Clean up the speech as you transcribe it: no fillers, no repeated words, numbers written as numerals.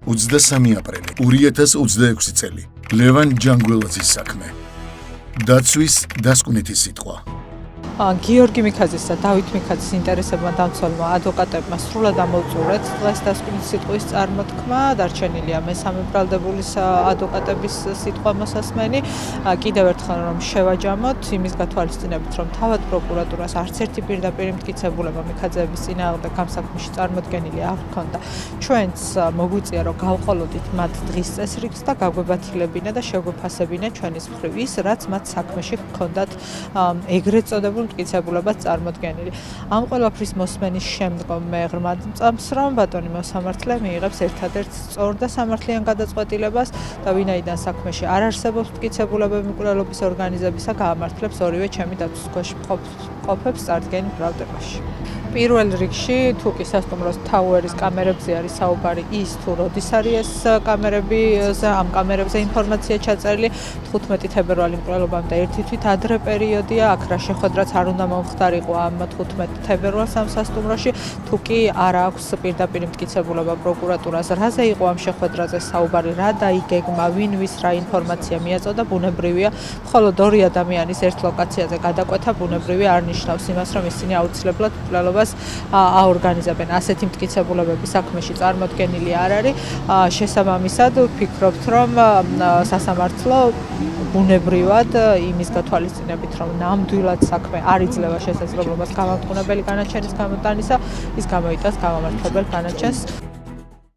23 აპრილი 2026 წელი ლევან ჯანგველაძის საქმე დაცვის დასკვნითი სიტყვა გიორგი მიქაძის და დავით მიქაძის ინტერესებმა დამცველმა ადვოკატებმა სრულად ამოუწურეთ დღეს დასკვნითი სიტყვის წარმოთქმა. დარჩენილია მესამე ბრალდებულის ადვოკატების სიტყვა მოსასმენი. კიდევ ერთხელ რომ შევაჯამოთ იმის გათვალისწინებით, რომ თავად პროკურატურას არც ერთი პირდაპირ მტკიცებულება მიქაძეების წინააღმდეგ ამ საქმეში წარმოდგენილი არ ჰქონდა. ჩვენც მოგვიწია რომ გავყოლოდით მათ დღის წესრიგს და გაგვებათილებინა და შეგვეფასებინა ჩვენის მხრივ ის, რაც მათ საქმეში ჰქონდათ ეგრეთ წოდებულ მტკიცებულებას წარმოდგენილი. ამ ყველაფრის მოსმენის შემდგომ მე ღრმად მწამს, რომ ბატონი მოსამართლე მიიღებს ერთადერთ სწორ და სამართლიან გადაწყვეტილებას და ვინაიდან საქმეში არ არსებობს მტკიცებულებები მკვლელობის ორგანიზებისა, გაამართლებს ორივე ჩემი დაცვის ქვეშ მყოფებს წარდგენილ ბრალდებაში. პირველ რიგში თუ კი სასტუმროს თაუერის კამერებზე არის საუბარი ის თუ როდის არის ეს კამერები ამ კამერებზე ინფორმაცია ჩაწერილი 15 თებერვალი მკვლელობამდე ერთი თვით ადრე პერიოდია აქ რა შეხვედრაც არ უნდა მომხდარიყო ამ 15 თებერვალს ამ სასტუმროში თუ კი არ აქვს პირდაპირ მტკიცებულება პროკურატურას რაზე იყო ამ შეხვედრაზე საუბარი რა დაიგეგმა ვინვის რა ინფორმაცია მიაწოდა ბუნებრივია მხოლოდ ორი ადამიანის ერთ ლოკაციაზე გადაკვეთა ბუნებრივი არ ნიშნავს იმას რომ ისინი აუცილებლად მკვლელობას აორგანიზებენ. ასეთი მტკიცებულებები საქმეში წარმოდგენილი არ არის. შესაბამისად ვფიქრობთ, რომ სასამართლო ბუნებრივად იმის გათვალისწინებით, რომ ნამდვილად საქმე არ იძლევა შესაძლებლობას გამამტყუნებელი განაჩენის გამოტანისა, ის გამოიტანს გამამართლებელ განაჩენს.